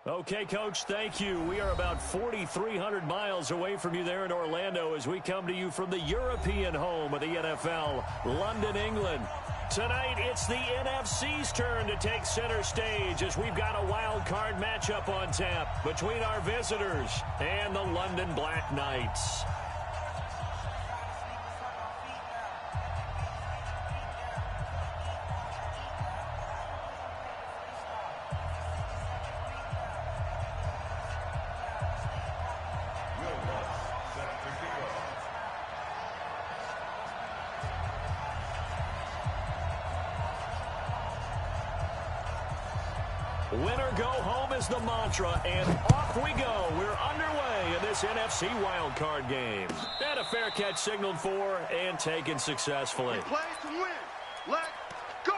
Okay, Coach, thank you. We are about 4,300 miles away from you there in Orlando as we come to you from the European home of the NFL, London, England. Tonight, it's the NFC's turn to take center stage as we've got a wild card matchup on tap between our visitors and the London Black Knights. Winner go home is the mantra, and off we go. We're underway in this NFC wildcard game. And a fair catch signaled for and taken successfully. We play to win. Let's go!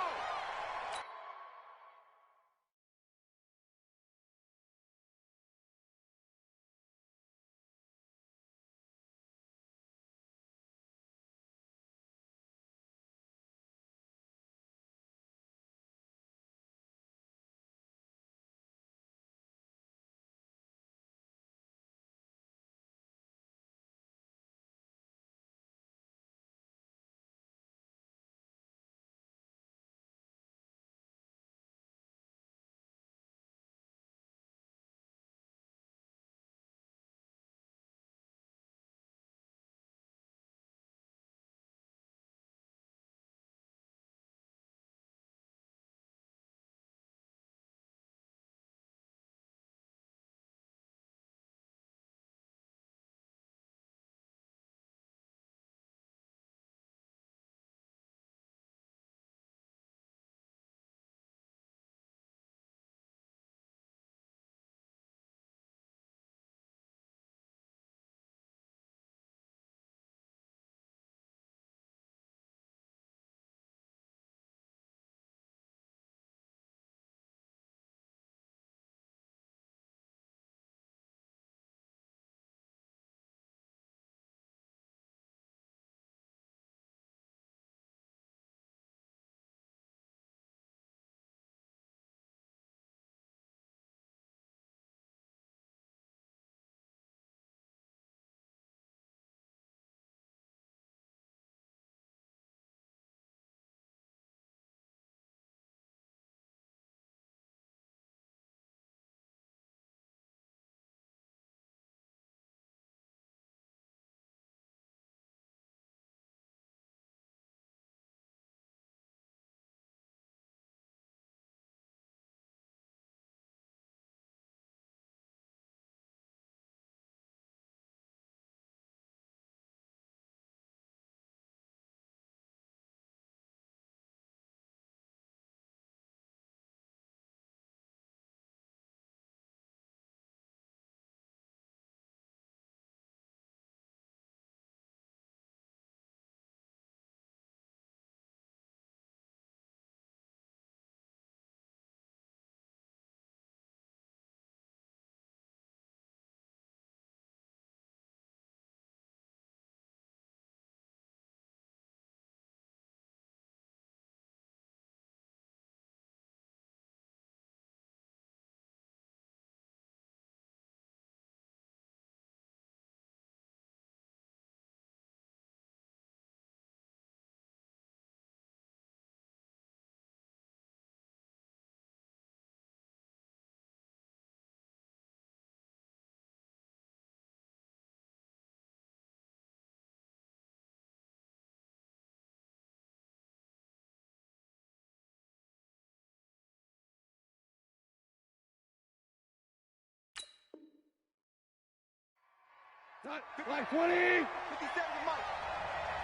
Like 20. 57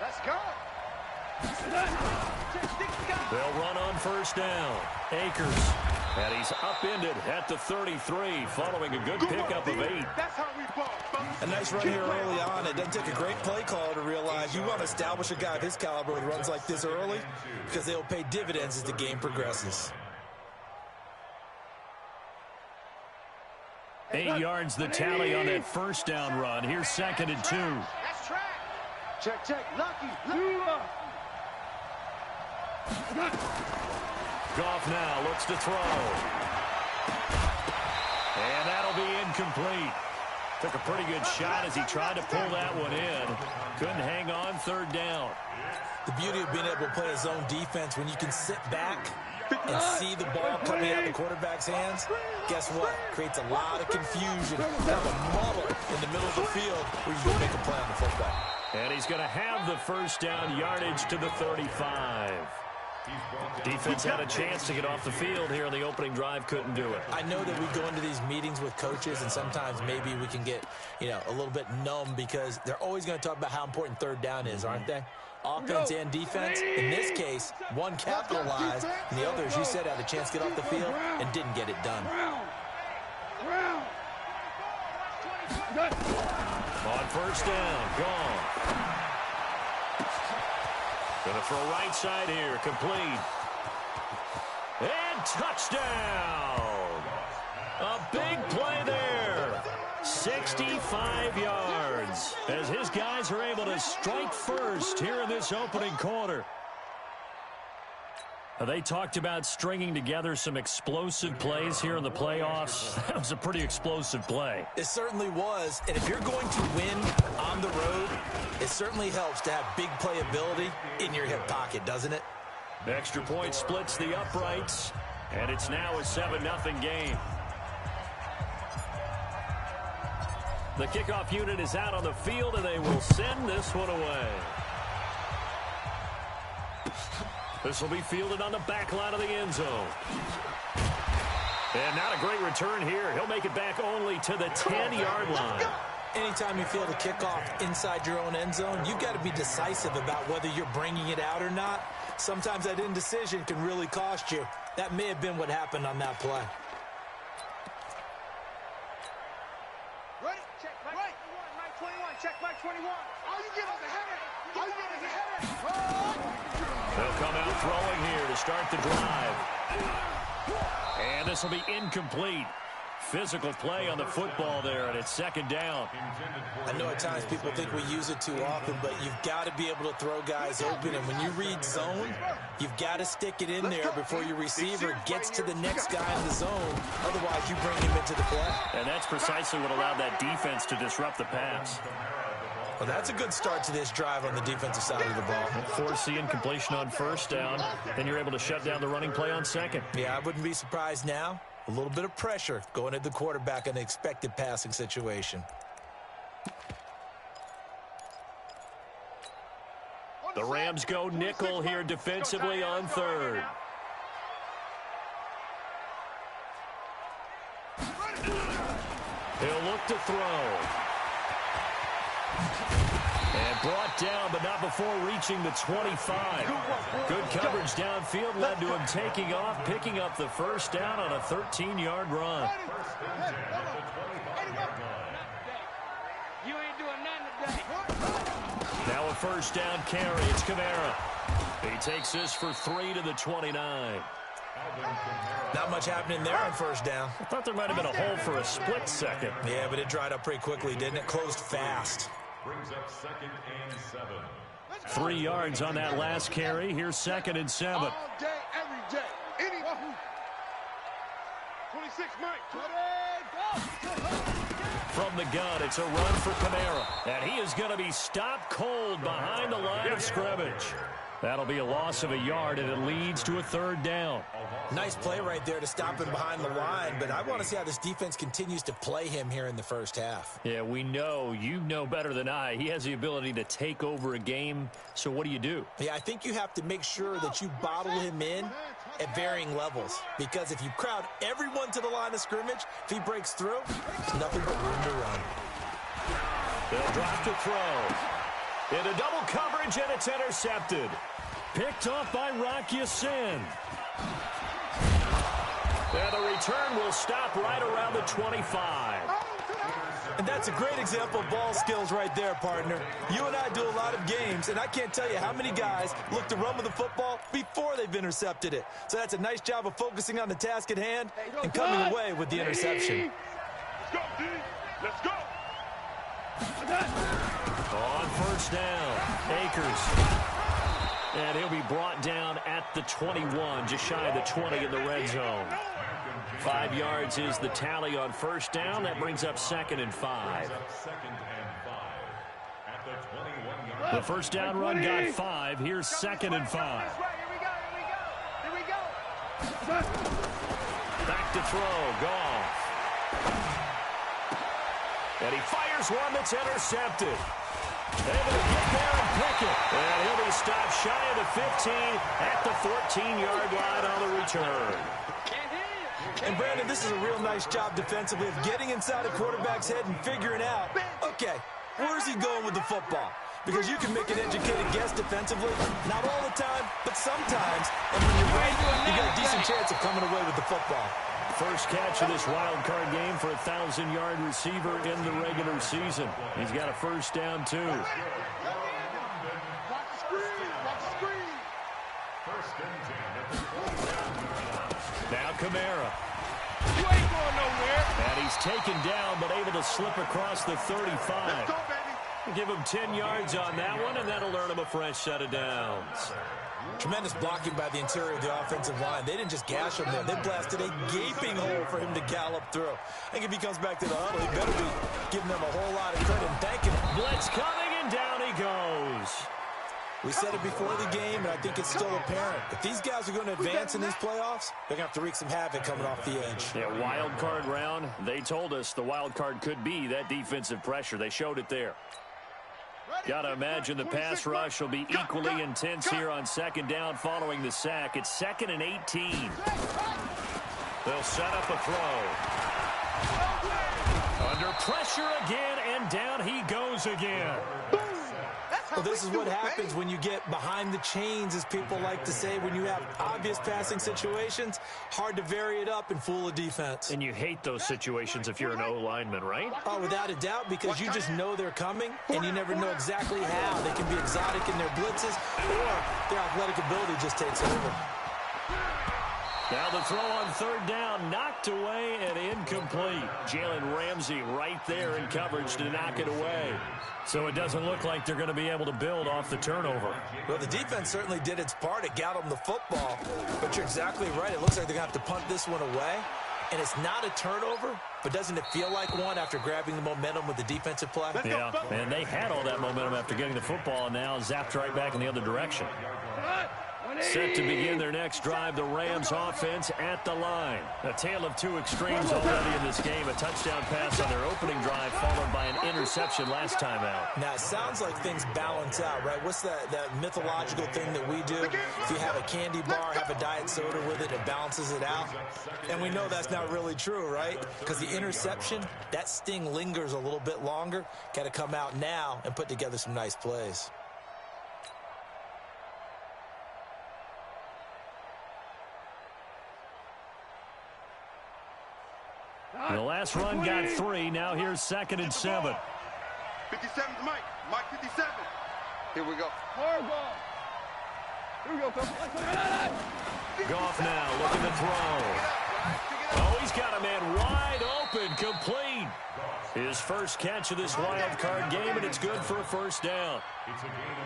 Let's go! They'll run on first down. Akers. And he's upended at the 33 following a good pickup of 8. That's how we ball, A nice run here early on. It doesn't take a great play caller to realize you want to establish a guy of his caliber with runs like this early because they'll pay dividends as the game progresses. 8 yards the tally on that first down run. Here's 2nd and 2. That's track. Check. Lucky. Goff now looks to throw. And that'll be incomplete. Took a pretty good shot as he tried to pull that one in. Couldn't hang on third down. The beauty of being able to play a zone defense when you can sit back and see the ball coming out of the quarterback's hands, guess what? Creates a lot of confusion, kind of a muddle in the middle of the field where you can make a play on the football. And he's going to have the first down yardage to the 35. Defense had a chance to get off the field here in the opening drive, couldn't do it. I know that we go into these meetings with coaches, and sometimes maybe we can get, a little bit numb because they're always going to talk about how important third down is, aren't they? Offense and defense. In this case, one capitalized, and the other, as you said, had a chance to get off the field and didn't get it done. On first down, gone. Gonna throw right side here, complete. And touchdown! A big play there. 65 yards as his guys are able to strike first here in this opening quarter. They talked about stringing together some explosive plays here in the playoffs. That was a pretty explosive play. It certainly was, and if you're going to win on the road, it certainly helps to have big playability in your hip pocket, doesn't it? Extra point splits the uprights, and it's now a 7-0 game. The kickoff unit is out on the field, and they will send this one away. This will be fielded on the back line of the end zone. And not a great return here. He'll make it back only to the 10-yard line. Anytime you field a kickoff inside your own end zone, you've got to be decisive about whether you're bringing it out or not. Sometimes that indecision can really cost you. That may have been what happened on that play. Ready? Check, right. 21, check, Mike 21. All you get is a header. All you get is a header. They'll come out throwing here to start the drive. And this will be incomplete. Physical play on the football there, and it's second down. I know at times people think we use it too often, but you've got to be able to throw guys open. And when you read zone, you've got to stick it in there before your receiver gets to the next guy in the zone. Otherwise, you bring him into the play. And that's precisely what allowed that defense to disrupt the pass. Well, that's a good start to this drive on the defensive side of the ball. Force the incompletion on first down, then you're able to shut down the running play on second. Yeah, I wouldn't be surprised now. A little bit of pressure going at the quarterback in an expected passing situation. The Rams go nickel here defensively on third. He'll look to throw. And brought down, but not before reaching the 25. Good coverage downfield led to him taking off, picking up the first down on a 13-yard run. You ain't doing nothing today. Now a first down carry. It's Kamara. He takes this for 3 to the 29. Not much happening there on first down. I thought there might have been a hole for a split second. Yeah, but it dried up pretty quickly, didn't it? Closed fast. Brings up 2nd and 7. 3 yards on that last carry. Here's 2nd and 7. All day, every day. Any 26, Mike. From the gun, it's a run for Kamara. And he is going to be stopped cold behind the line of scrimmage. That'll be a loss of a yard, and it leads to a third down. Nice play right there to stop him behind the line, but I want to see how this defense continues to play him here in the first half. Yeah, we know. You know better than I. He has the ability to take over a game, so what do? Yeah, I think you have to make sure that you bottle him in at varying levels, because if you crowd everyone to the line of scrimmage, if he breaks through, there's nothing but room to run. They'll drop to throw. Into double coverage, and it's intercepted. Picked off by Rock Ya-Sin. And the return will stop right around the 25. And that's a great example of ball skills right there, partner. You and I do a lot of games, and I can't tell you how many guys look to run with the football before they've intercepted it. So that's a nice job of focusing on the task at hand and coming away with the interception. Let's go, D. Let's go. On first down, Akers. And he'll be brought down at the 21, just shy of the 20 in the red zone. 5 yards is the tally on first down. That brings up 2nd and 5. The first down run got 5. Here's 2nd and 5. Here we go. Back to throw. Goff. And he fires one that's intercepted. Able to get there and pick it. And he'll be stopped shy of the 15 at the 14-yard line on the return. And, Brandon, this is a real nice job defensively of getting inside a quarterback's head and figuring out, okay, where's he going with the football? Because you can make an educated guess defensively, not all the time, but sometimes. And when you're right, you got a decent chance of coming away with the football. First catch of this wild card game for a 1,000-yard receiver in the regular season. He's got a first down, too. Watch the screen. Watch the screen. Now Kamara. You ain't going nowhere. And he's taken down, but able to slip across the 35. Let's go, baby. Give him 10 yards on that one, and that'll earn him a fresh set of downs. Tremendous blocking by the interior of the offensive line. They didn't just gash him there. They blasted a gaping hole for him to gallop through. I think if he comes back to the huddle, he better be giving them a whole lot of credit and thanking him. Blitz coming, and down he goes. We said it before the game, and I think it's still apparent. If these guys are going to advance in these playoffs, they're going to have to wreak some havoc coming off the edge. Yeah, wild card round. They told us the wild card could be that defensive pressure. They showed it there. Got to imagine the pass rush will be equally intense here on 2nd down following the sack. It's 2nd and 18. They'll set up a throw. Under pressure again, and down he goes again. Well, this is what happens when you get behind the chains, as people like to say. When you have obvious passing situations, hard to vary it up and fool a defense. And you hate those situations if you're an O-lineman, right? Oh, without a doubt, because you just know they're coming, and you never know exactly how. They can be exotic in their blitzes, or their athletic ability just takes over. Now the throw on 3rd down, knocked away and incomplete. Jalen Ramsey right there in coverage to knock it away. So it doesn't look like they're going to be able to build off the turnover. Well, the defense certainly did its part. It got them the football. But you're exactly right. It looks like they're going to have to punt this one away. And it's not a turnover, but doesn't it feel like one after grabbing the momentum with the defensive play? Yeah, and they had all that momentum after getting the football, and now zapped right back in the other direction. Set to begin their next drive, the Rams offense at the line. A tale of two extremes already in this game. A touchdown pass on their opening drive, followed by an interception last time out. Now, it sounds like things balance out, right? What's that mythological thing that we do? If you have a candy bar, have a diet soda with it, it balances it out. And we know that's not really true, right? Because the interception, that sting lingers a little bit longer. Got to come out now and put together some nice plays. The last run got 3. Now here's 2nd and 7. 57's Mike. Mike 57. Here we go. Here we go, Coach. Goff now looking to throw. Oh, he's got a man wide open, complete. His first catch of this wild card game, and it's good for a first down.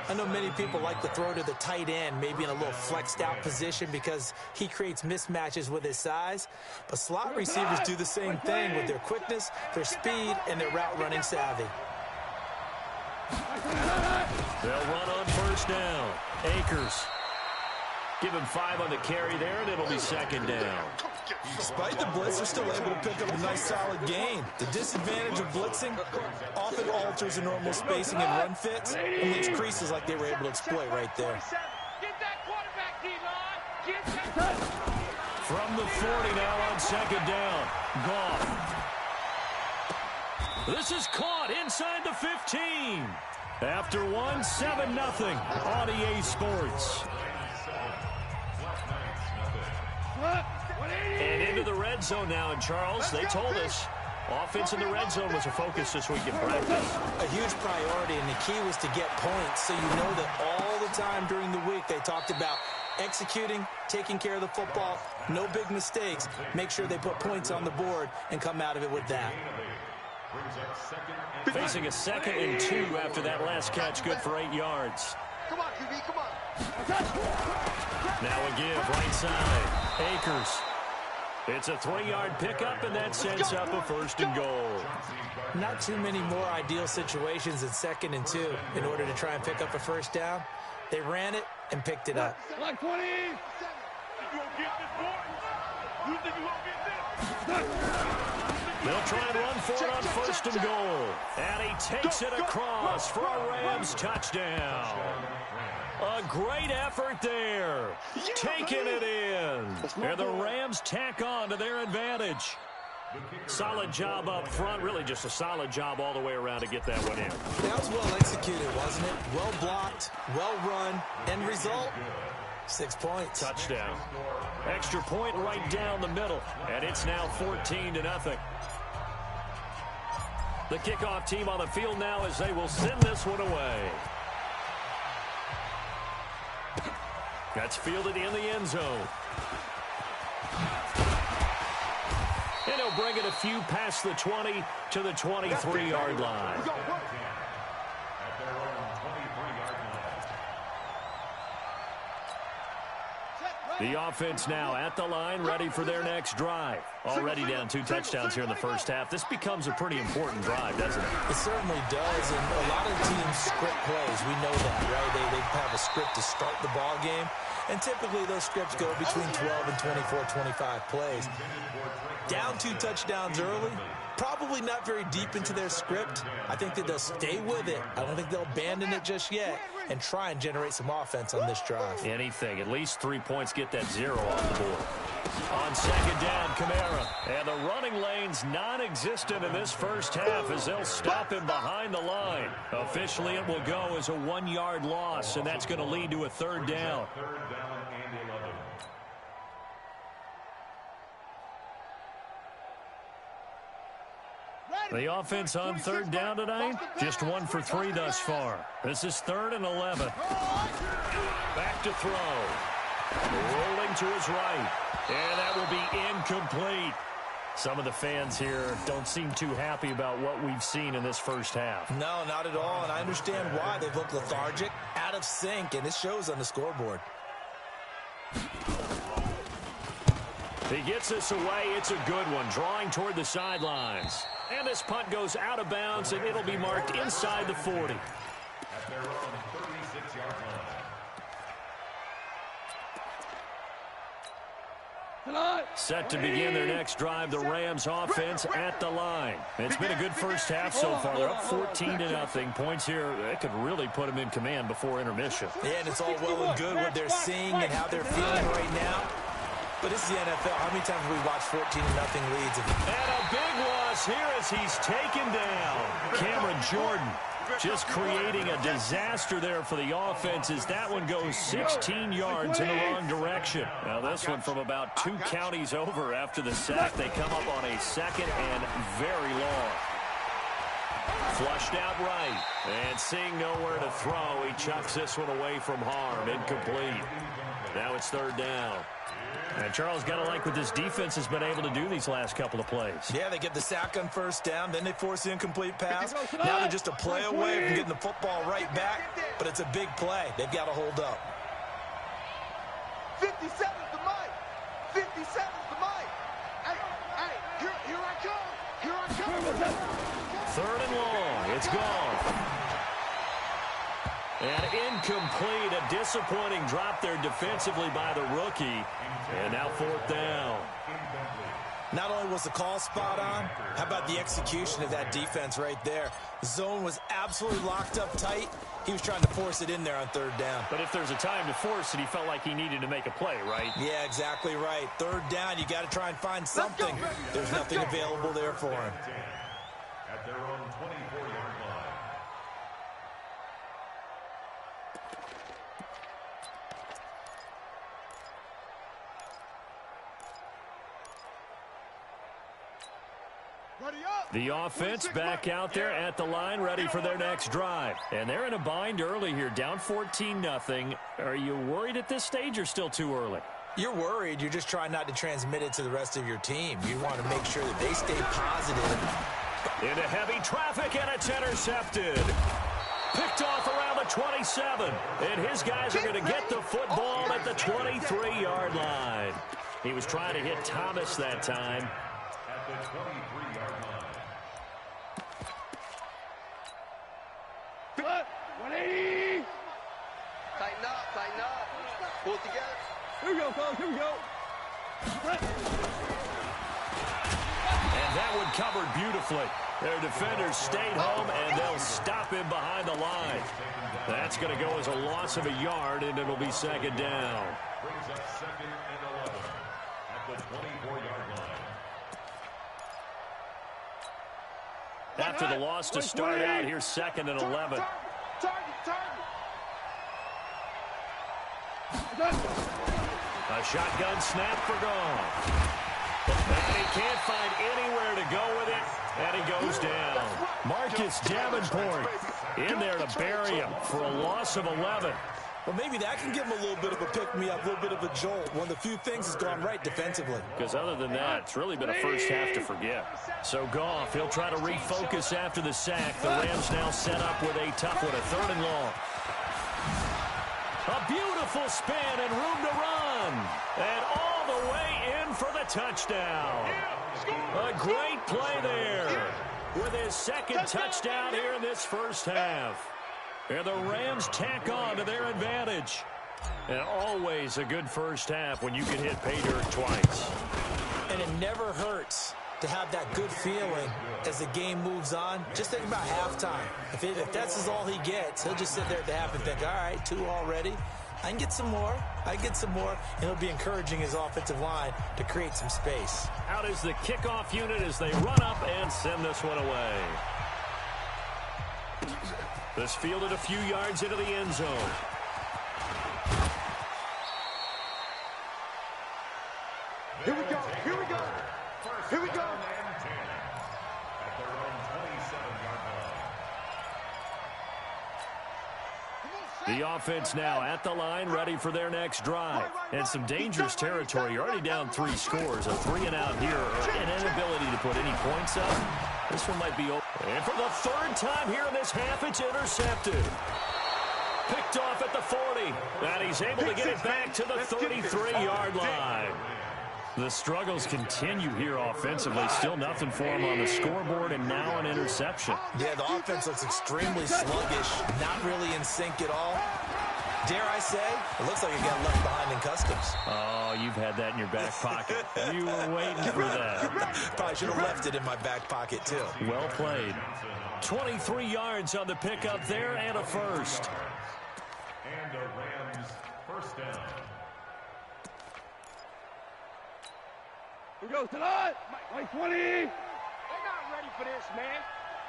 I know many people like to throw to the tight end, maybe in a little flexed out position because he creates mismatches with his size. But slot receivers do the same thing with their quickness, their speed, and their route running savvy. They'll run on first down. Akers. Give him 5 on the carry there, and it'll be 2nd down. Despite the blitz, they're still able to pick up a nice solid gain. The disadvantage of blitzing often alters the normal spacing and run fits and leaves creases like they were able to exploit right there. Get that quarterback, D-line. Get that. From the 40 now on 2nd down. Goff. This is caught inside the 15. After 1, 7-0 on EA Sports. And into the red zone now, and Charles, they told us offense in the red zone was a focus this week in practice. A huge priority, and the key was to get points, so you know that all the time during the week they talked about executing, taking care of the football, no big mistakes, make sure they put points on the board and come out of it with that. Facing a 2nd and 2 after that last catch, good for 8 yards. Come on, QB, come on. Now a give, right side. Akers. It's a 3-yard pickup, and that sets up a 1st and goal. Not too many more ideal situations than 2nd and 2 in order to try and pick up a 1st down. They ran it and picked it up. Like 20. You gonna get this, boy? You think you gonna get this? They'll try and run for it on 1st and goal. And he takes it across for a Rams touchdown. A great effort there. Taking it in. And the Rams tack on to their advantage. Solid job up front. Really just a solid job all the way around to get that one in. That was well executed, wasn't it? Well blocked, well run. End result, 6 points. Touchdown. Extra point right down the middle. And it's now 14-0. The kickoff team on the field now as they will send this one away. That's fielded in the end zone. And he'll bring it a few past the 20 to the 23-yard line. The offense now at the line, ready for their next drive. Already down 2 touchdowns here in the first half. This becomes a pretty important drive, doesn't it? It certainly does, and a lot of teams script plays. We know that, right? They have a script to start the ball game, and typically those scripts go between 12 and 24, 25 plays. Down 2 touchdowns early, probably not very deep into their script. I think that they'll stay with it. I don't think they'll abandon it just yet and try and generate some offense on this drive. Anything. At least 3 points, get that 0 off the board. On 2nd down, Kamara. And the running lane's non-existent in this first half as they'll stop him behind the line. Officially, it will go as a 1-yard loss, and that's going to lead to a 3rd down. The offense on 3rd down tonight, just 1 for 3 thus far. This is 3rd and 11. Back to throw. Rolling to his right. And that will be incomplete. Some of the fans here don't seem too happy about what we've seen in this first half. No, not at all, and I understand why. They've looked lethargic, out of sync, and it shows on the scoreboard. He gets this away. It's a good one, drawing toward the sidelines. And this punt goes out of bounds, and it'll be marked inside the 40. At their own 36-yard line. Set to begin their next drive, the Rams offense at the line. It's been a good first half so far. They're up 14-0. Points here, that could really put them in command before intermission. Yeah, and it's all well and good what they're seeing and how they're feeling right now. But this is the NFL. How many times have we watched 14-0 leads? And a big loss here as he's taken down. Cameron Jordan just creating a disaster there for the offense as that one goes 16 yards in the wrong direction. Now this one from about 2 counties over after the sack. They come up on a 2nd and very long. Flushed out right. And seeing nowhere to throw, he chucks this one away from harm. Incomplete. Now it's 3rd down. And Charles, got to like what this defense has been able to do these last couple of plays. Yeah, they get the sack on 1st down, then they force the incomplete pass. Now they're just a play away from getting the football right back, but it's a big play. They've got to hold up. 57's the mic. 57's the mic. Hey, here I come. Here I come. 3rd and long. It's gone. And incomplete. A disappointing drop there defensively by the rookie. And now 4th down. Not only was the call spot on, how about the execution of that defense right there? The zone was absolutely locked up tight. He was trying to force it in there on 3rd down. But if there's a time to force it, he felt like he needed to make a play, right? Yeah, exactly right. 3rd down, you got to try and find something. There's nothing available there for him. At their own 24-yard line. The offense back out there at the line, ready for their next drive. And they're in a bind early here, down 14-0. Are you worried at this stage or still too early? You're worried. You're just trying not to transmit it to the rest of your team. You want to make sure that they stay positive. Into heavy traffic, and it's intercepted. Picked off around the 27. And his guys are going to get the football at the 23-yard line. He was trying to hit Thomas that time. At the 23-yard line. 180. Tighten up. Pull it together. Here we go, fellas. Here we go. And that one covered beautifully. Their defenders stayed home, and they'll stop him behind the line. That's going to go as a loss of a yard, and it'll be second down. Brings up second and 11 at the 24-yard line. After the loss to start out, here's second and 11. A shotgun snap for gone. And he can't find anywhere to go with it, and he goes down. Marcus Davenport in there to bury him for a loss of 11. Well, maybe that can give him a little bit of a pick-me-up, a little bit of a jolt. One of the few things has gone right defensively. Because other than that, it's really been a first half to forget. So Goff, he'll try to refocus after the sack. The Rams now set up with a tough one, a third and long. A beautiful spin and room to run. And all the way in for the touchdown. A great play there with his second touchdown here in this first half. And the Rams tack on to their advantage. And always a good first half when you can hit pay dirt twice. And it never hurts to have that good feeling as the game moves on. Just think about halftime. If that's all he gets, he'll just sit there at the half and think, all right, 2 already. I can get some more. And he'll be encouraging his offensive line to create some space. Out is the kickoff unit as they run up and send this one away. This fielded a few yards into the end zone. Here we go. Here we go. Here we go. At their own 27-yard line. The offense now at the line, ready for their next drive. And some dangerous territory. You're already down 3 scores. A 3-and-out here, or an inability to put any points up. This one might be over. And for the third time here in this half, it's intercepted. Picked off at the 40. And he's able to get it back to the 33-yard line. The struggles continue here offensively. Still nothing for him on the scoreboard, and now an interception. Yeah, the offense looks extremely sluggish, not really in sync at all. Dare I say, it looks like it got left behind in customs. Oh, you've had that in your back pocket. You were waiting for that. Probably should have left it in my back pocket, too. Well played. 23 yards on the pickup there, and a first. And a Rams first down. Here we go, tonight. Mike 20. They're not ready for this, man.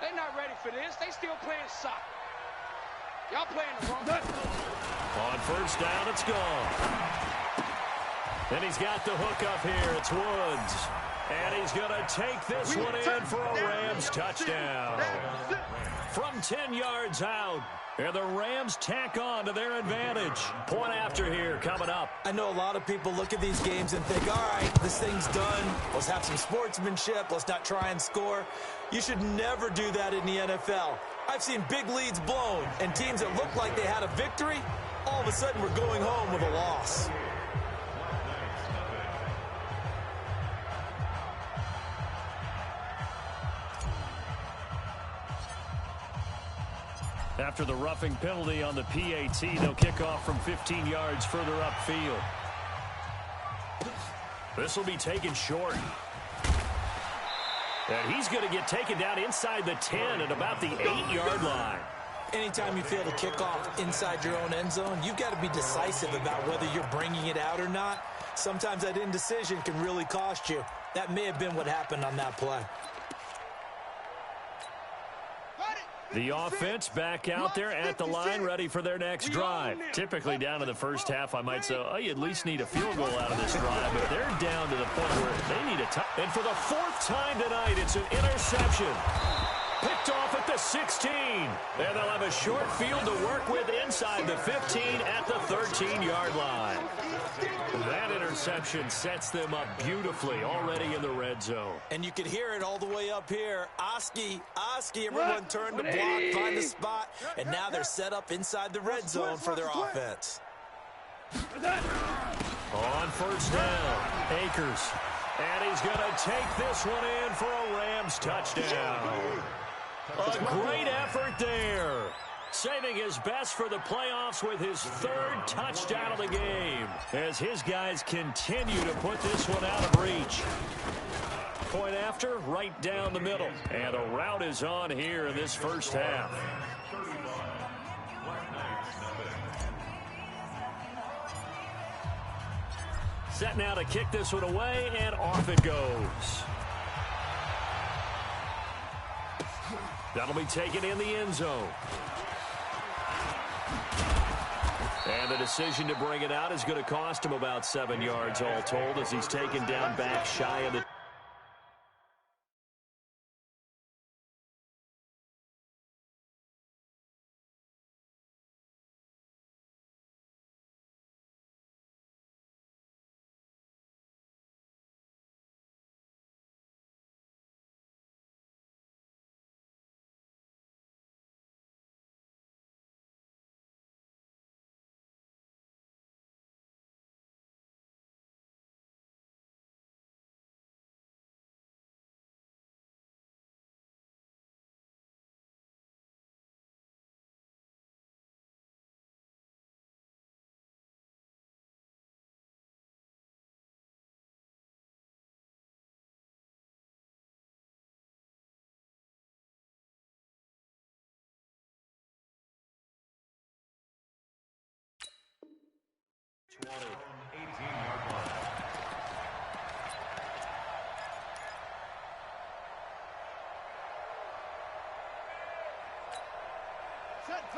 They're not ready for this. They still playing soccer. Y'all playing the wrong. On first down, it's gone. And he's got the hook up here. It's Woods. And he's going to take this one in for a Rams touchdown. From 10 yards out. And the Rams tack on to their advantage. Point after here coming up. I know a lot of people look at these games and think, all right, this thing's done. Let's have some sportsmanship. Let's not try and score. You should never do that in the NFL. I've seen big leads blown and teams that looked like they had a victory, all of a sudden we're going home with a loss. After the roughing penalty on the PAT, they'll kick off from 15 yards further upfield. This will be taken short. And he's going to get taken down inside the 10 at about the 8-yard line. Anytime you fail to kick off inside your own end zone, you've got to be decisive about whether you're bringing it out or not. Sometimes that indecision can really cost you. That may have been what happened on that play. The offense back out there at the line, ready for their next drive. Typically down to the first half, I might say, oh, you at least need a field goal out of this drive, but they're down to the point where they need a touchdown. And for the 4th time tonight, it's an interception. Picked off at the 16. And they'll have a short field to work with inside the 15 at the 13-yard line. That interception sets them up beautifully already in the red zone. And you can hear it all the way up here. Oski, everyone turned to block, find the spot, and now they're set up inside the red zone for their offense. On first down, Akers. And he's going to take this one in for a Rams touchdown. A great effort there. Saving his best for the playoffs with his third touchdown of the game, as his guys continue to put this one out of reach. Point after, right down the middle. And a route is on here in this first half. Set now to kick this one away, and off it goes. That'll be taken in the end zone. And the decision to bring it out is going to cost him about 7 yards all told, as he's taken down back shy of the...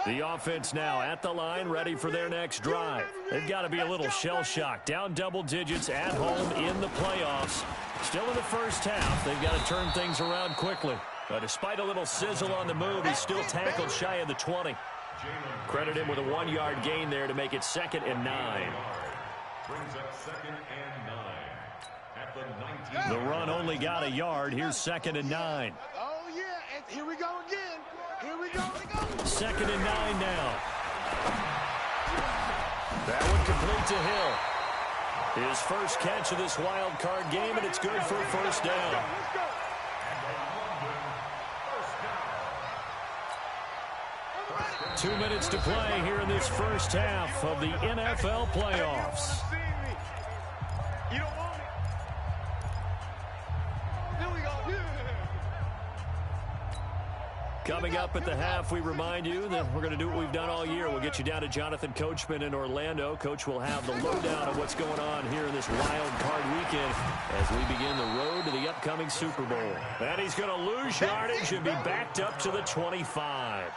The offense now at the line, ready for their next drive. They've got to be a little shell-shocked. Down double digits at home in the playoffs. Still in the first half. They've got to turn things around quickly. But despite a little sizzle on the move, he's still tackled shy of the 20. Credit him with a 1-yard gain there to make it 2nd and 9. Brings up 2nd and 9 at the 19. The run only got a yard. Here's 2nd and 9. Oh, yeah, and here we go again. Here we go. 2nd and 9 now. That one complete to Hill. His first catch of this wild card game, and it's good for a first down. Let's go. 2 minutes to play here in this first half of the NFL playoffs. You don't want it. Here we go. Coming up at the half, we remind you that we're going to do what we've done all year. We'll get you down to Jonathan Coachman in Orlando. Coach will have the lowdown of what's going on here in this wild card weekend as we begin the road to the upcoming Super Bowl. And he's going to lose yardage and be backed up to the 25.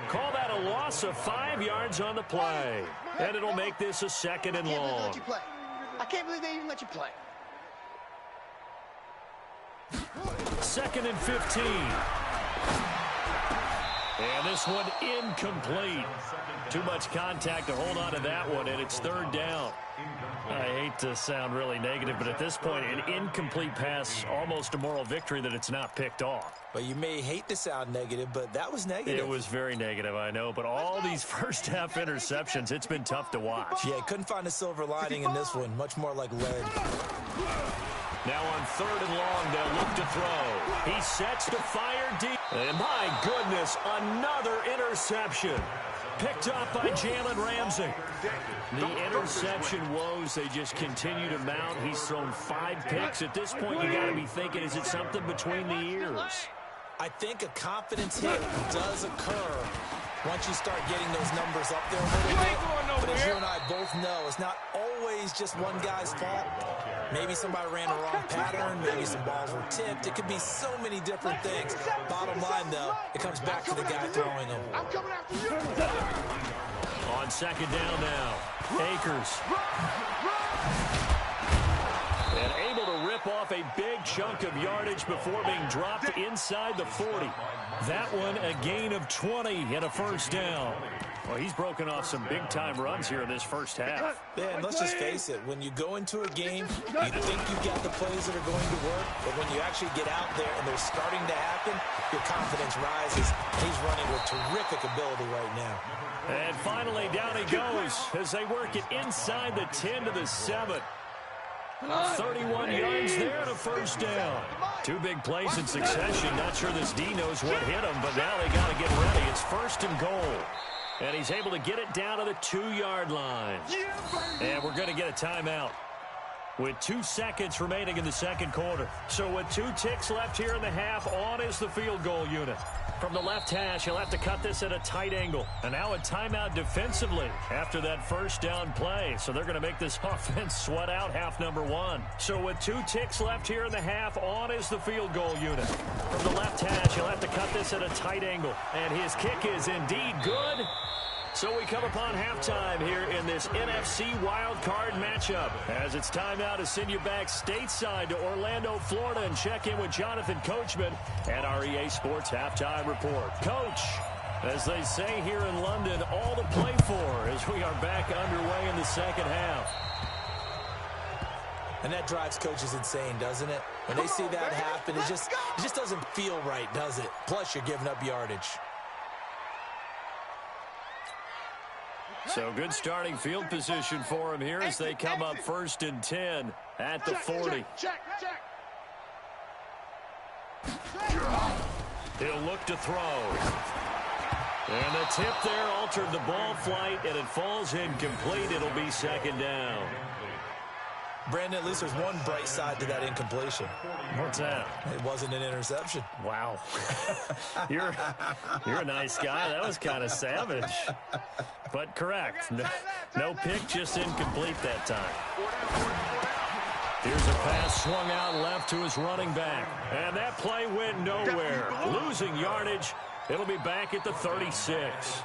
Call that a loss of 5 yards on the play. And it'll make this a 2nd and long. I can't believe they even let you play. 2nd and 15. And this one incomplete. Too much contact to hold on to that one, and it's 3rd down. I hate to sound really negative, but at this point, an incomplete pass, almost a moral victory that it's not picked off. Well, you may hate to sound negative, but that was negative. It was very negative, I know, but all these first-half interceptions, it's been tough to watch. Yeah, couldn't find a silver lining in this one, much more like lead. Now on 3rd and long, they'll look to throw. He sets to fire deep. And my goodness, another interception. Picked up by Jalen Ramsey. The interception woes, they just continue to mount. He's thrown 5 picks. At this point, you got to be thinking, is it something between the ears? I think a confidence hit does occur once you start getting those numbers up there a little bit. But as you and I both know, it's not always just one guy's fault. Maybe somebody ran the wrong pattern. Maybe some balls were tipped. It could be so many different things. Bottom line, though, it comes back to the guy throwing them. I'm coming after you. On 2nd down now, Akers. And able to rip chip off a big chunk of yardage before being dropped inside the 40. That one a gain of 20 and a first down. Well, he's broken off some big-time runs here in this first half. Yeah, and let's just face it. When you go into a game, you think you've got the plays that are going to work, but when you actually get out there and they're starting to happen, your confidence rises. He's running with terrific ability right now. And finally, down he goes as they work it inside the 10 to the 7. 31 yards there and a first down. Two big plays in succession. Not sure this D knows what hit him, but now they got to get ready. It's first and goal. And he's able to get it down to the 2-yard line. And we're going to get a timeout with 2 seconds remaining in the second quarter. So with 2 ticks left here in the half, on is the field goal unit. From the left hash, he'll have to cut this at a tight angle. And now a timeout defensively after that first down play. So they're going to make this offense sweat out half number 1. So with 2 ticks left here in the half, on is the field goal unit. From the left hash, he'll have to cut this at a tight angle. And his kick is indeed good. So we come upon halftime here in this NFC Wildcard matchup. As it's time now to send you back stateside to Orlando, Florida, and check in with Jonathan Coachman at our EA Sports Halftime Report. Coach, as they say here in London, all to play for as we are back underway in the second half. And that drives coaches insane, doesn't it? When they see that happen, it just doesn't feel right, does it? Plus, you're giving up yardage. So good starting field position for him here as they come up first and 10 at the 40. He'll look to throw. And the tip there altered the ball flight, and it falls incomplete. It'll be second down. Brandon, at least there's one bright side to that incompletion. What's that? It wasn't an interception. Wow. You're a nice guy. That was kind of savage. But correct. No pick, just incomplete that time. Here's a pass swung out left to his running back. And that play went nowhere. Losing yardage. It'll be back at the 36.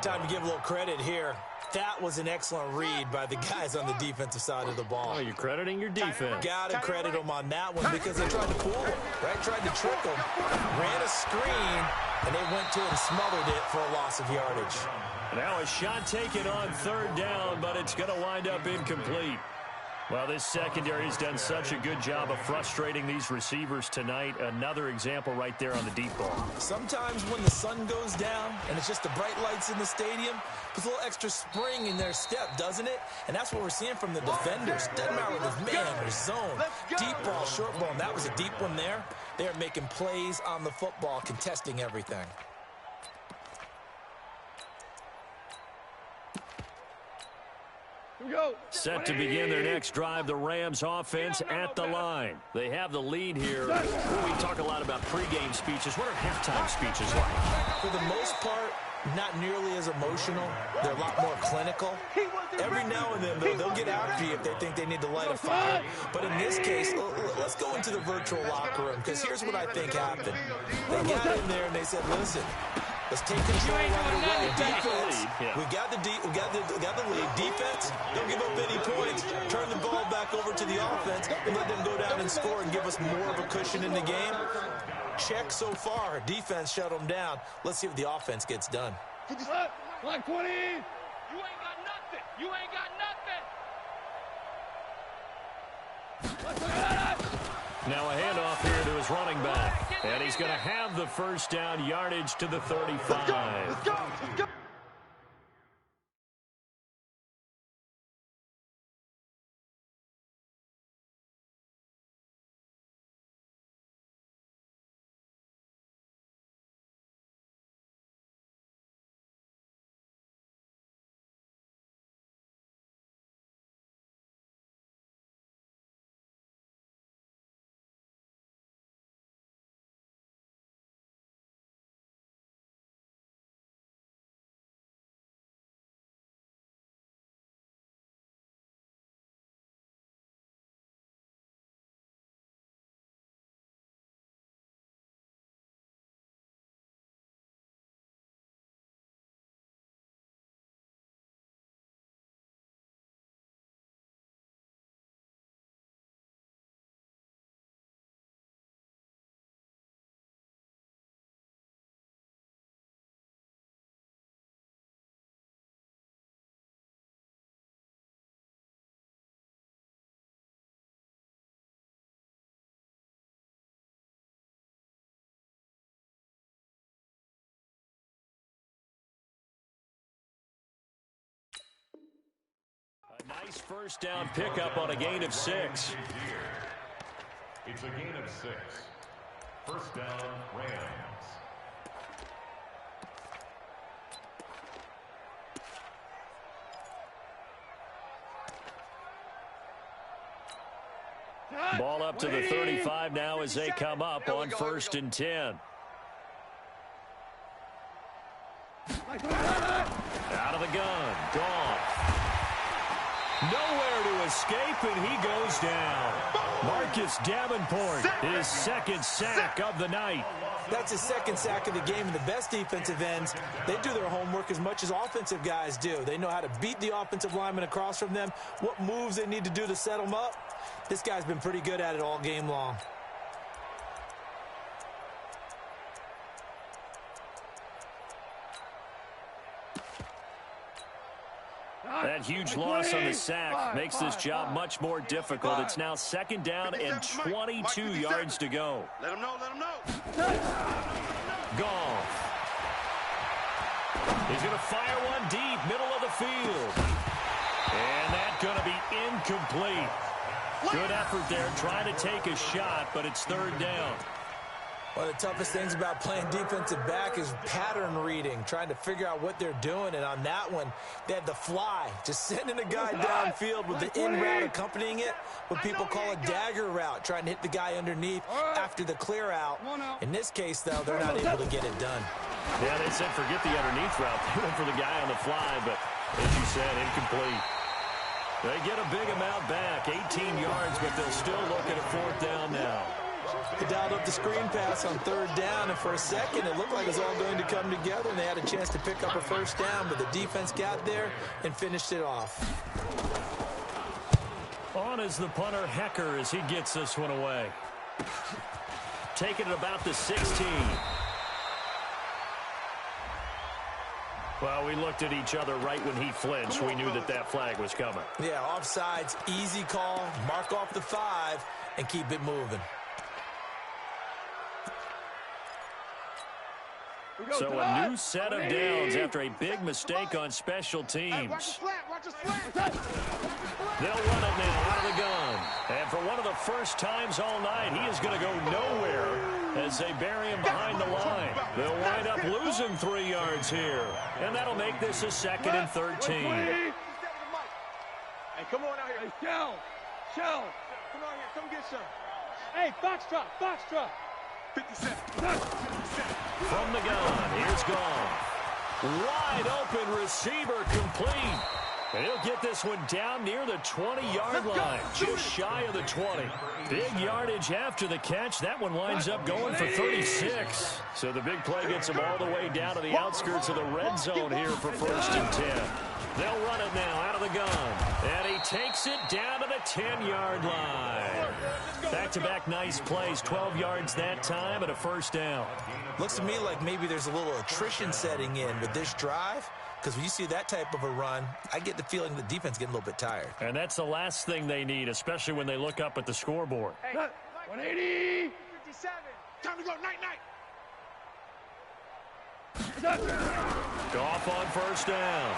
Time to give a little credit here. That was an excellent read by the guys on the defensive side of the ball. Oh, you're crediting your defense. Got to credit them on that one because they tried to fool him, right? Tried to trick him, ran a screen, and they went to it and smothered it for a loss of yardage. Now a shot taken on third down, but it's going to wind up incomplete. Well, this secondary has done such a good job of frustrating these receivers tonight. Another example right there on the deep ball. Sometimes when the sun goes down and it's just the bright lights in the stadium, there's a little extra spring in their step, doesn't it? And that's what we're seeing from the defenders. Doesn't matter whether it's man or zone. Deep ball, short ball, and that was a deep one there. They're making plays on the football, contesting everything. Set to begin their next drive, the Rams offense at the line. They have the lead here. We talk a lot about pregame speeches. What are halftime speeches like? For the most part, not nearly as emotional. They're a lot more clinical. Every now and then, they'll get after you if they think they need to light a fire. But in this case, let's go into the virtual locker room, because here's what I think happened. They got in there and they said, listen, let's take control right away. Defense, we got the lead. Defense, don't give up any points. Turn the ball back over to the offense and let them go down and score and give us more of a cushion in the game. Check so far. Defense shut them down. Let's see if the offense gets done. Like 20. You ain't got nothing. You ain't got nothing. Now a handoff here to his running back. And he's going to have the first down, yardage to the 35. Let's go. Nice first down pickup on a gain of 6. It's a gain of 6. First down, Rams. Ball up to the 35 now as they come up on 1st and 10. Out of the gun. Gone. Nowhere to escape, and he goes down. Marcus Davenport, his second sack of the night. That's his second sack of the game, and the best defensive ends, they do their homework as much as offensive guys do. They know how to beat the offensive lineman across from them, what moves they need to do to set them up. This guy's been pretty good at it all game long. That huge loss on the sack makes this job much more difficult. It's now 2nd down and 22 yards to go. Let him know, let him know. Goff. He's going to fire one deep, middle of the field. And that's going to be incomplete. Good effort there, trying to take a shot, but it's 3rd down. One of the toughest things about playing defensive back is pattern reading, trying to figure out what they're doing. And on that one, they had the fly, just sending a guy downfield with the in route accompanying it, what people call a dagger route, trying to hit the guy underneath after the clear out. In this case, though, they're not able to get it done. Yeah, they said forget the underneath route. They went for the guy on the fly, but as you said, incomplete. They get a big amount back, 18 yards, but they'll still look at a 4th down now. They dialed up the screen pass on 3rd down, and for a second, it looked like it was all going to come together, and they had a chance to pick up a 1st down, but the defense got there and finished it off. On is the punter, Hecker, as he gets this one away. Taking it about the 16. Well, we looked at each other right when he flinched. We knew that that flag was coming. Yeah, offsides, easy call, mark off the 5, and keep it moving. So a new set of downs after a big mistake on special teams. They'll run it now out of the gun. And for one of the first times all night, he is going to go nowhere as they bury him behind the line. They'll wind up losing 3 yards here. And that'll make this a 2nd and 13. Hey, come on out here. Hey, Shell. Come on here. Come get some. Hey, Foxtrot. 57. From the gun, here's Goff. Wide open receiver complete. And he'll get this one down near the 20-yard line, just shy of the 20. Big yardage after the catch. That one winds up going for 36. So the big play gets him all the way down to the outskirts of the red zone here for 1st and 10. They'll run it now out of the gun. And he takes it down to the 10-yard line. Back-to-back nice plays, 12 yards that time and a 1st down. Looks to me like maybe there's a little attrition setting in with this drive, because when you see that type of a run, I get the feeling the defense getting a little bit tired. And that's the last thing they need, especially when they look up at the scoreboard. Hey, 180. 57. Time to go. Night. Goff on 1st down.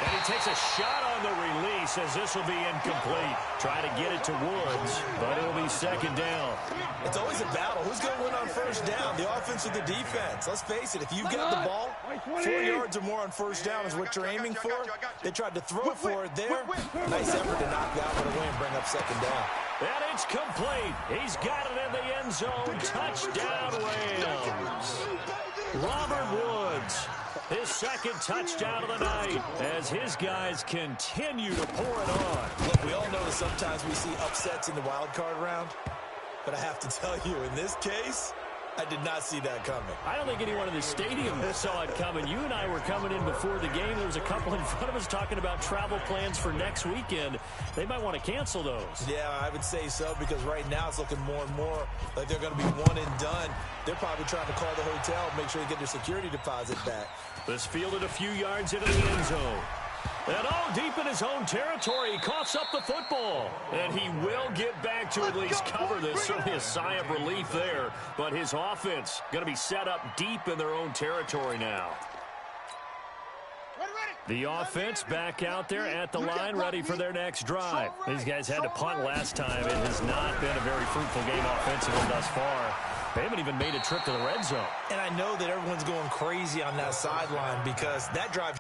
And he takes a shot on the release as this will be incomplete. Try to get it to Woods, but it'll be 2nd down. It's always a battle. Who's going to win on 1st down, the offense or the defense? Let's face it, if you've got the ball, 4 yards or more on 1st down is what you're aiming for. They tried to throw for it there. Nice effort to knock that one away and bring up 2nd down. And it's complete. He's got it in the end zone. Touchdown, Rams. Robert Woods, his 2nd touchdown of the night as his guys continue to pour it on. Look, we all know that sometimes we see upsets in the wild card round, but I have to tell you, in this case, I did not see that coming. I don't think anyone in the stadium saw it coming. You and I were coming in before the game. There was a couple in front of us talking about travel plans for next weekend. They might want to cancel those. Yeah, I would say so, because right now it's looking more and more like they're going to be one and done. They're probably trying to call the hotel, make sure they get their security deposit back. This fielded a few yards into the end zone. And deep in his own territory, he coughs up the football. And he will get back to at least cover this. Certainly a sigh of relief there. But his offense going to be set up deep in their own territory now. Ready. The offense back out there at the line, ready for their next drive. These guys had to punt last time. It has not been a very fruitful game offensively thus far. They haven't even made a trip to the red zone. And I know that everyone's going crazy on that sideline because that drive...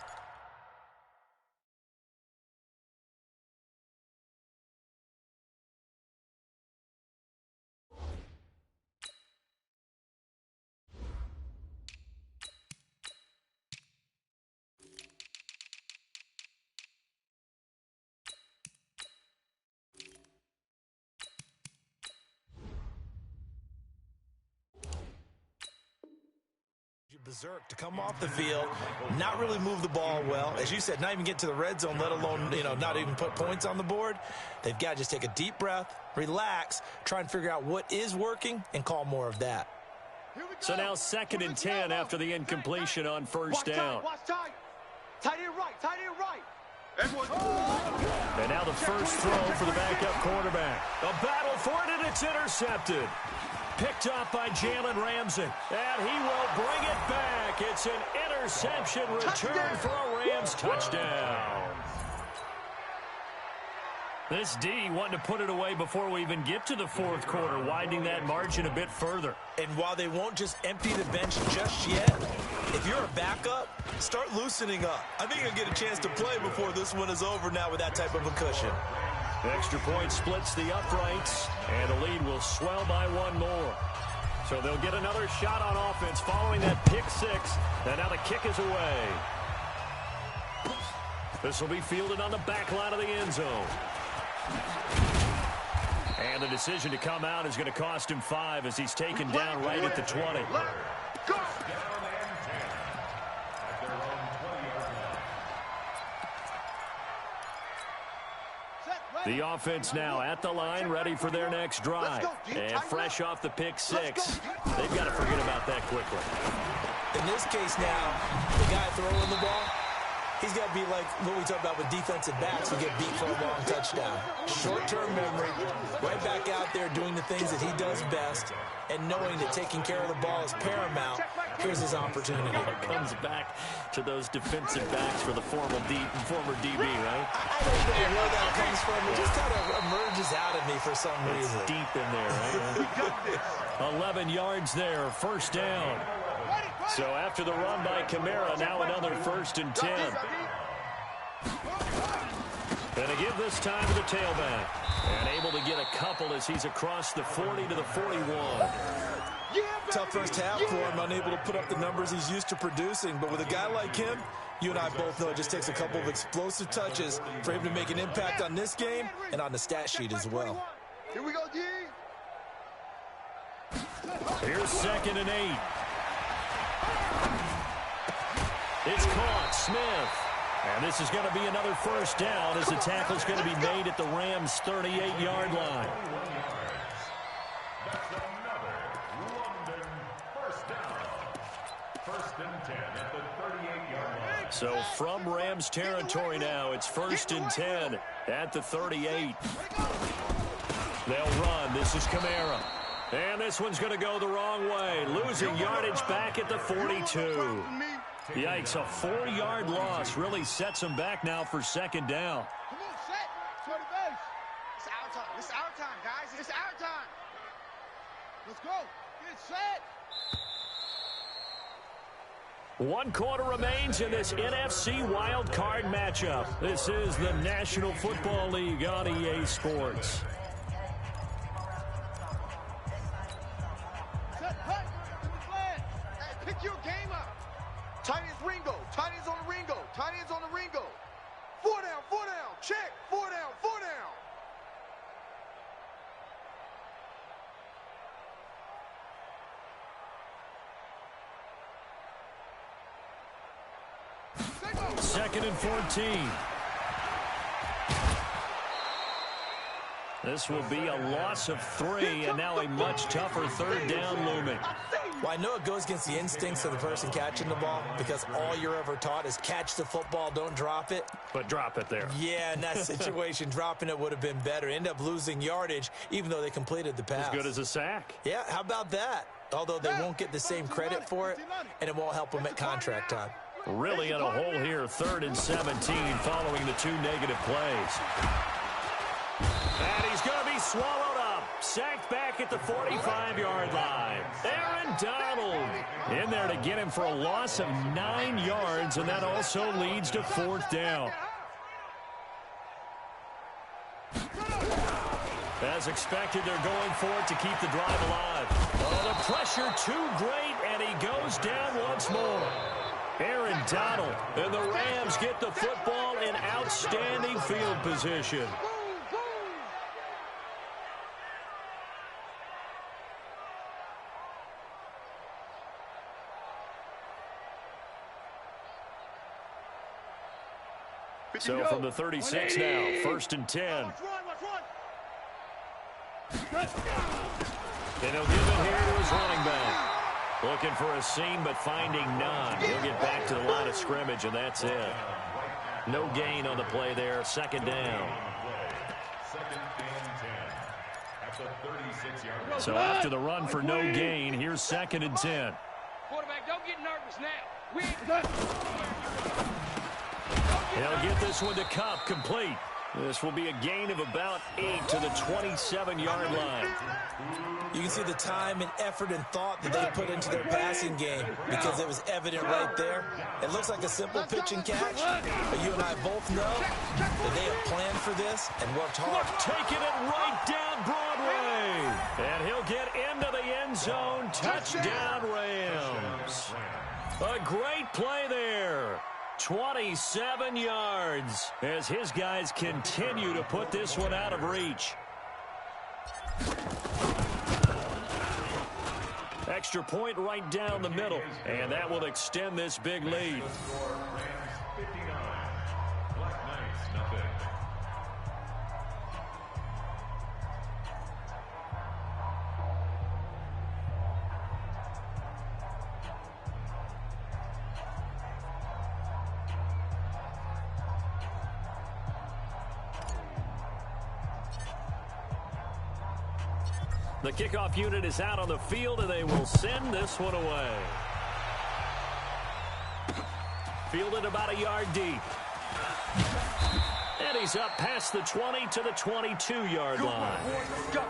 berserk to come off the field, not really move the ball well. As you said, not even get to the red zone, let alone, not even put points on the board. They've got to just take a deep breath, relax, try and figure out what is working, and call more of that. So now 2nd and 10 after the incompletion on first down. Watch tight. Tight end right. Tight end right. And now the first throw for the backup quarterback. A battle for it, and it's intercepted. Picked up by Jalen Ramsey. And he will bring it back. It's an interception return for a Rams touchdown. This D wanting to put it away before we even get to the fourth quarter, widening that margin a bit further. And while they won't just empty the bench just yet, if you're a backup, start loosening up. I think you'll get a chance to play before this one is over now with that type of a cushion. The extra point splits the uprights, and the lead will swell by one more. So they'll get another shot on offense following that pick six, and now the kick is away. This will be fielded on the back line of the end zone. And the decision to come out is going to cost him 5 as he's taken down right at the 20. Go! The offense now at the line, ready for their next drive. And fresh off the pick six, they've got to forget about that quickly. In this case now, the guy throwing the ball, he's got to be like what we talk about with defensive backs who get beat for a long touchdown. Short-term memory, right back out there doing the things that he does best, and knowing that taking care of the ball is paramount. Here's his opportunity. Comes back to those defensive backs for the former DB, right? I don't know where that comes from. It just kind of emerges out of me for some reason. It's deep in there, right? 11 yards there, first down. So after the run by Kamara, now another 1st and 10. And to give this time to the tailback. And able to get a couple as he's across the 40 to the 41. Tough first half for him, unable to put up the numbers he's used to producing. But with a guy like him, you and I both know it just takes a couple of explosive touches for him to make an impact on this game and on the stat sheet as well. Here we go, D. Here's 2nd and 8. It's caught. Smith. And this is going to be another first down as the tackle's going to be made at the Rams' 38-yard line. That's another London first down. 1st and 10 at the 38-yard line. So from Rams territory now, it's 1st and 10 at the 38. They'll run. This is Kamara. And this one's going to go the wrong way. Losing yardage back at the 42. Yikes, a 4-yard loss really sets him back now for 2nd down. Come on, set. Turn the base. It's our time. It's our time, guys. It's our time. Let's go. Get set. 1 quarter remains in this NFC Wildcard matchup. This is the National Football League on EA Sports. Set, cut. Hey, pick your game up. Tight ends Ringo. Tight ends on the Ringo. Tight ends on the Ringo. 4 down, 4 down. Check. 4 down, 4 down. 2nd and 14. This will be a loss of 3, and now a much tougher 3rd down looming. Well, I know it goes against the instincts of the person catching the ball because all you're ever taught is catch the football, don't drop it. But drop it there. Yeah, in that situation, dropping it would have been better. End up losing yardage, even though they completed the pass. As good as a sack. Yeah, how about that? Although they won't get the same credit for it, and it won't help them at contract time. Really in a hole here, 3rd and 17 following the 2 negative plays. And he's going to be swallowed up. Sacked back at the 45-yard line. Aaron Donald in there to get him for a loss of 9 yards, and that also leads to 4th down. As expected, they're going for it to keep the drive alive. Oh, the pressure too great, and he goes down once more. Aaron Donald, and the Rams get the football in outstanding field position. So from the 36 now, 1st and 10. And he'll give it here to his running back. Looking for a seam, but finding none. He'll get back to the line of scrimmage, and that's it. No gain on the play there. 2nd down. So after the run for no gain, here's 2nd and 10. Quarterback, don't get nervous now. He'll get this one to Cup, complete. This will be a gain of about 8 to the 27-yard line. You can see the time and effort and thought that they put into their passing game because it was evident right there. It looks like a simple pitch and catch, but you and I both know that they have planned for this and worked hard. Taking it right down Broadway. And he'll get into the end zone. Touchdown, Rams. A great play there. 27 yards as his guys continue to put this one out of reach. Extra point right down the middle, and that will extend this big lead. The kickoff unit is out on the field, and they will send this one away. Fielded about a yard deep. And he's up past the 20 to the 22-yard line. Go.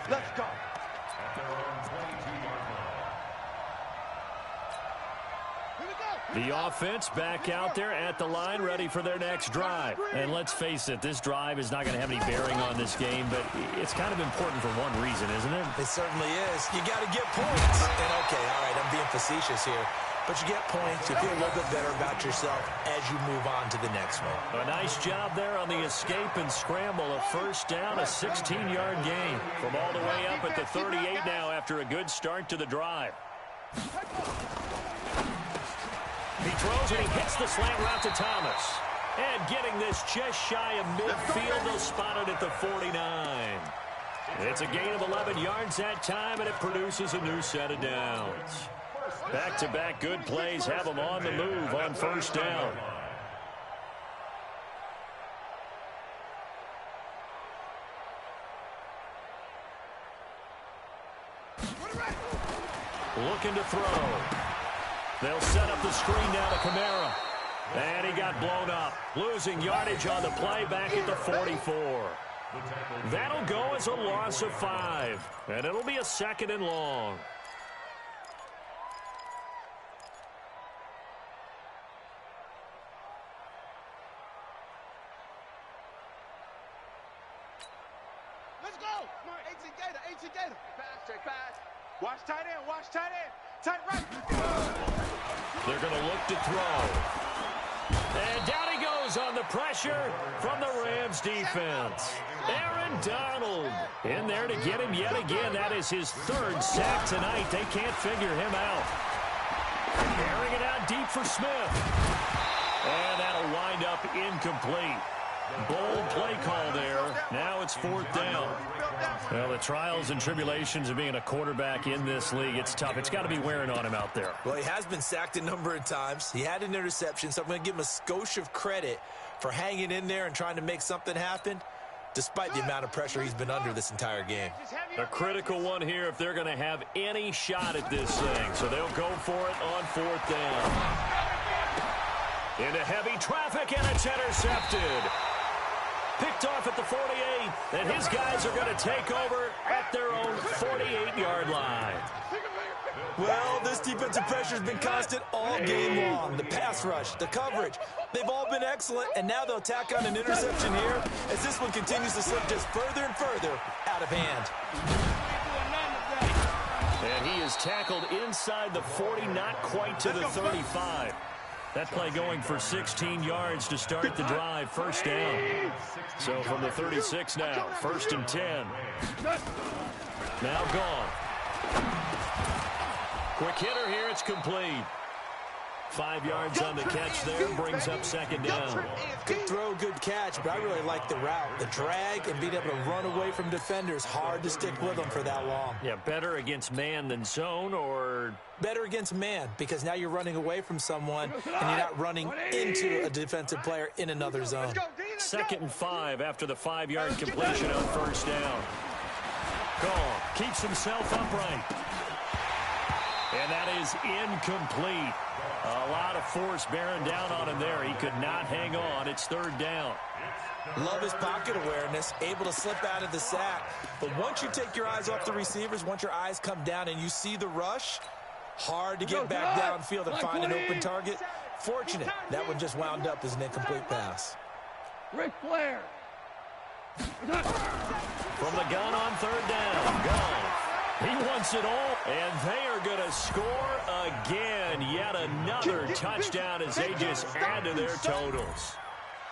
Let's go. The offense back out there at the line, ready for their next drive. And let's face it, this drive is not going to have any bearing on this game, but it's kind of important for one reason, isn't it? It certainly is. You got to get points. And okay, all right, I'm being facetious here. But you get points, you feel a little bit better about yourself as you move on to the next one. A nice job there on the escape and scramble. A 1st down, a 16-yard gain. From all the way up at the 38 now after a good start to the drive. He throws and he hits the slant route to Thomas. And getting this just shy of midfield, they'll spot it at the 49. It's a gain of 11 yards that time, and it produces a new set of downs. Back-to-back good plays have them on the move on 1st down. Looking to throw. They'll set up the screen now to Kamara. And he got blown up. Losing yardage on the play back at the 44. That'll go as a loss of 5. And it'll be a 2nd and long. Let's go. Come on, 18 Gator. Pass, check pass. Watch tight end, watch tight end. Tight right. They're going to look to throw. And down he goes on the pressure from the Rams defense. Aaron Donald in there to get him yet again. That is his 3rd sack tonight. They can't figure him out. Carrying it out deep for Smith. And that'll wind up incomplete. Bold play call there. Now it's 4th down. Well, the trials and tribulations of being a quarterback in this league, it's tough. It's got to be wearing on him out there. Well, he has been sacked a number of times. He had an interception, so I'm going to give him a skosh of credit for hanging in there and trying to make something happen, despite the amount of pressure he's been under this entire game. A critical one here if they're going to have any shot at this thing. So they'll go for it on 4th down. Into heavy traffic, and it's intercepted. Picked off at the 48, and his guys are going to take over at their own 48-yard line. Well, this defensive pressure has been constant all game long. The pass rush, the coverage, they've all been excellent, and now they'll tack on an interception here as this one continues to slip just further and further out of hand. And he is tackled inside the 40, not quite to the 35. That play going for 16 yards to start the drive, first down. So from the 36 now, 1st and 10. Now gone. Quick hitter here, it's complete. 5 yards on the catch there, brings up 2nd down. Good throw, good catch, but I really like the route. The drag and being able to run away from defenders, hard to stick with them for that long. Yeah, better against man than zone, or? Better against man, because now you're running away from someone and you're not running into a defensive player in another zone. 2nd and 5 after the 5-yard completion on 1st down. Gone, keeps himself upright. And that is incomplete. A lot of force bearing down on him there. He could not hang on. It's 3rd down. Love his pocket awareness, able to slip out of the sack. But once you take your eyes off the receivers, once your eyes come down and you see the rush, hard to get back downfield and find an open target. Fortunate, that one just wound up as an incomplete pass. Ric Flair. From the gun on 3rd down. Gone. He wants it all, and they are going to score again. Yet another touchdown as they just add to their totals.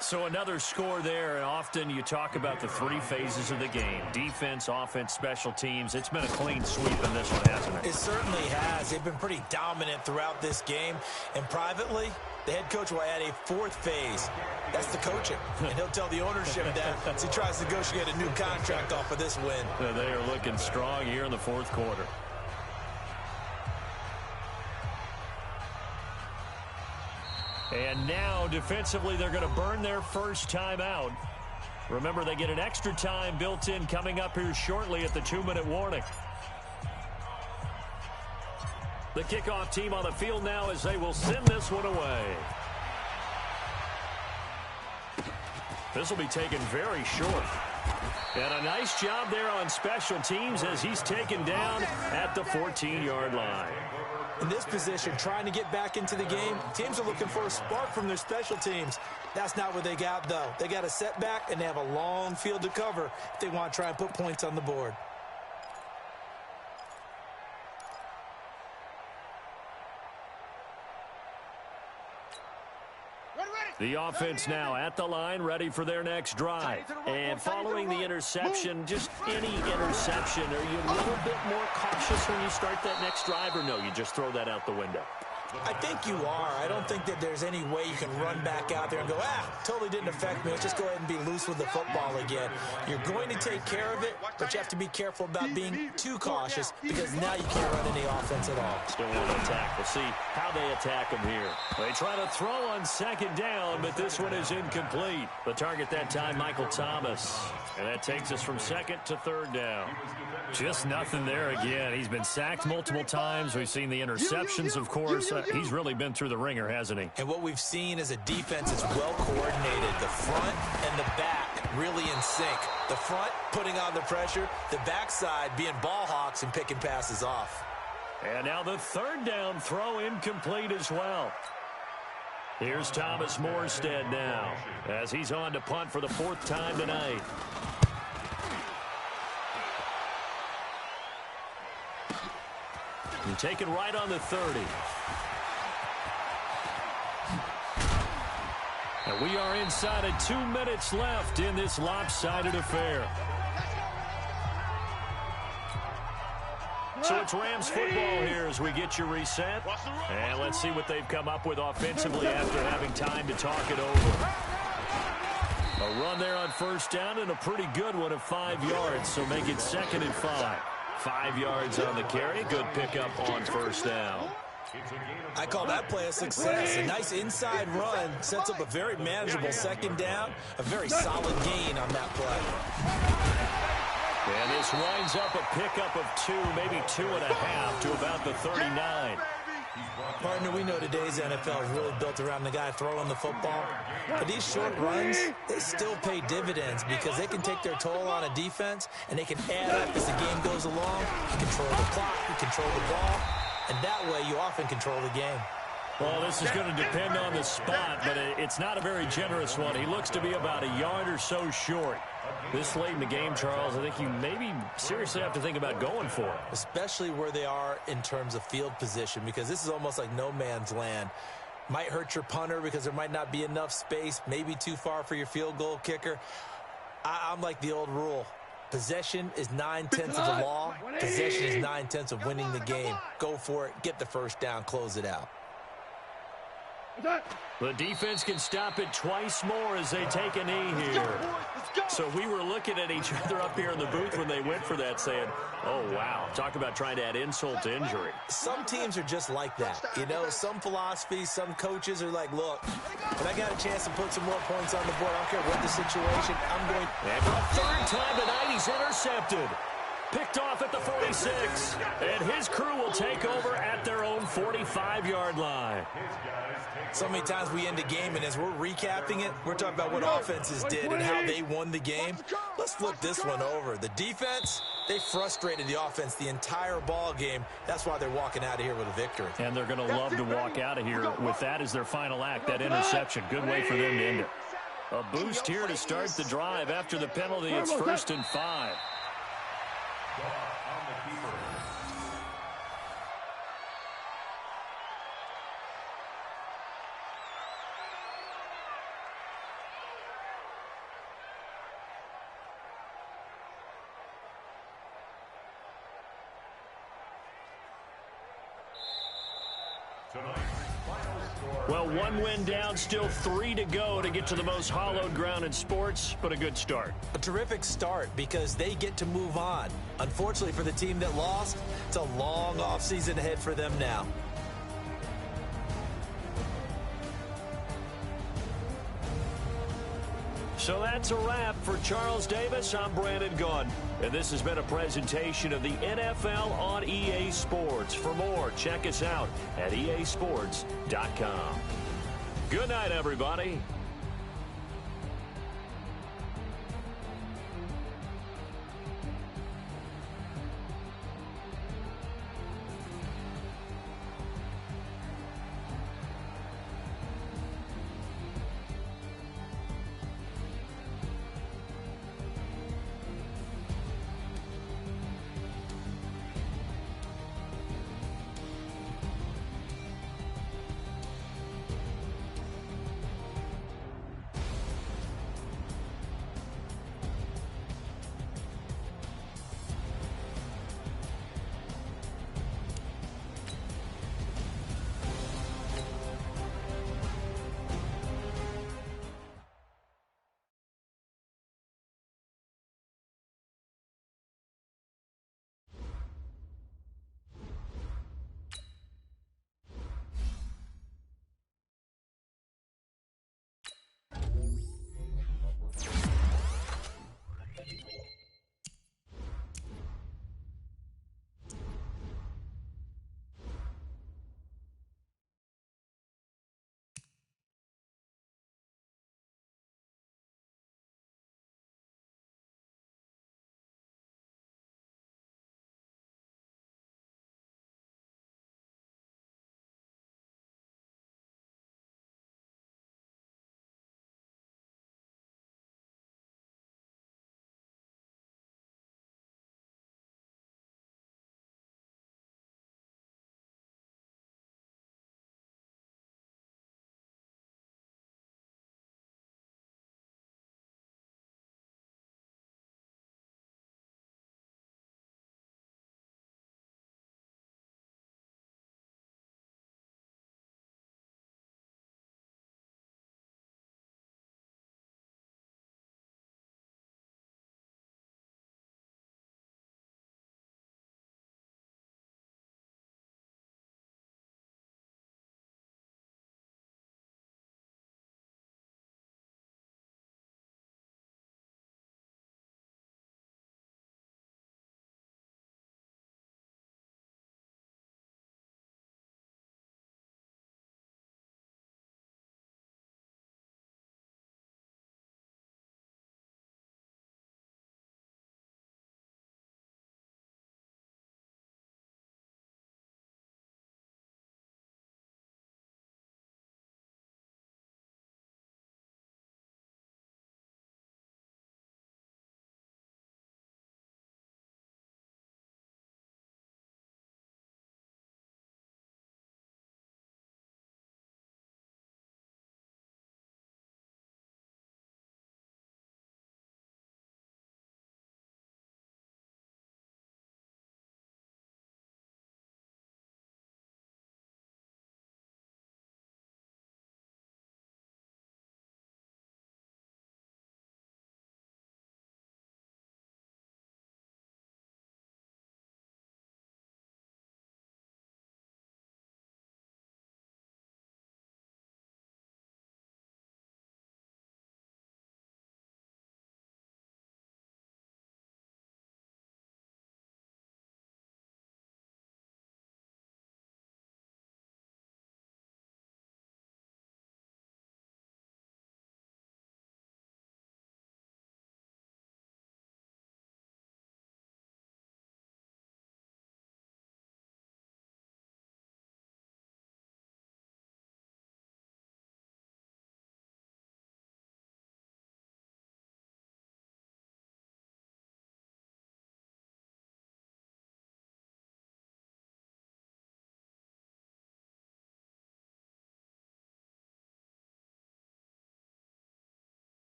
So another score there, and often you talk about the 3 phases of the game. Defense, offense, special teams. It's been a clean sweep in this one, hasn't it? It certainly has. They've been pretty dominant throughout this game. And privately, the head coach will add a 4th phase. That's the coaching. And he'll tell the ownership that as he tries to negotiate a new contract off of this win. They are looking strong here in the 4th quarter. And now, defensively, they're going to burn their first time out. Remember, they get an extra time built in coming up here shortly at the 2-minute warning. The kickoff team on the field now as they will send this one away. This will be taken very short. And a nice job there on special teams as he's taken down at the 14-yard line. In this position, trying to get back into the game, teams are looking for a spark from their special teams. That's not what they got, though. They got a setback, and they have a long field to cover if they want to try and put points on the board. The offense now at the line, ready for their next drive. And following the interception, just any interception, are you a little bit more cautious when you start that next drive, or no, you just throw that out the window? I think you are. I don't think that there's any way you can run back out there and go, totally didn't affect me. Let's just go ahead and be loose with the football again. You're going to take care of it, but you have to be careful about being too cautious because now you can't run any offense at all. Still want to attack. We'll see how they attack him here. They try to throw on 2nd down, but this one is incomplete. The target that time, Michael Thomas. And that takes us from 2nd to 3rd down. Just nothing there again. He's been sacked multiple times. We've seen the interceptions, of course. He's really been through the ringer, hasn't he? And what we've seen is a defense that's well coordinated. The front and the back really in sync. The front putting on the pressure. The backside being ball hawks and picking passes off. And now the 3rd down throw incomplete as well. Here's Thomas Morstead now as he's on to punt for the 4th time tonight. And taken right on the 30. And we are inside of 2 minutes left in this lopsided affair. So it's Rams football here as we get you reset. And let's see what they've come up with offensively after having time to talk it over. A run there on 1st down and a pretty good one of 5 yards. So make it 2nd and 5. 5 yards on the carry. Good pickup on 1st down. I call that play a success. A nice inside run sets up a very manageable 2nd down. A very solid gain on that play. And this winds up a pickup of 2, maybe 2.5 to about the 39. Partner, we know today's NFL is really built around the guy throwing the football. But these short runs, they still pay dividends because they can take their toll on a defense, and they can add up as the game goes along. You control the clock, you control the ball, and that way you often control the game. Well, this is going to depend on the spot, but it's not a very generous one. He looks to be about a yard or so short. This late in the game, Charles, I think you maybe seriously have to think about going for it. Especially where they are in terms of field position, because this is almost like no man's land. Might hurt your punter because there might not be enough space, maybe too far for your field goal kicker. I'm like the old rule. Possession is 9/10 of the law. Possession is 9/10 of winning the game. Go for it. Get the first down. Close it out. The defense can stop it twice more as they take a knee here. So we were looking at each other up here in the booth when they went for that saying, oh, wow, talk about trying to add insult to injury. Some teams are just like that. You know, some philosophies, some coaches are like, look, when I got a chance to put some more points on the board, I don't care what the situation, I'm going. And for the third time tonight, he's intercepted. Picked off at the 46. And his crew will take over at their own 45-yard line. So many times we end a game, and as we're recapping it, we're talking about what offenses did and how they won the game. Let's flip this one over. The defense, they frustrated the offense the entire ball game. That's why they're walking out of here with a victory. And they're going to love to walk out of here with that as their final act, that interception. Good way for them to end it. A boost here to start the drive after the penalty. It's 1st and 5. Well, one win down, still 3 to go to get to the most hallowed ground in sports, but a good start. A terrific start because they get to move on. Unfortunately for the team that lost, it's a long offseason ahead for them now. So that's a wrap for Charles Davis. I'm Brandon Gunn, and this has been a presentation of the NFL on EA Sports. For more, check us out at easports.com. Good night, everybody.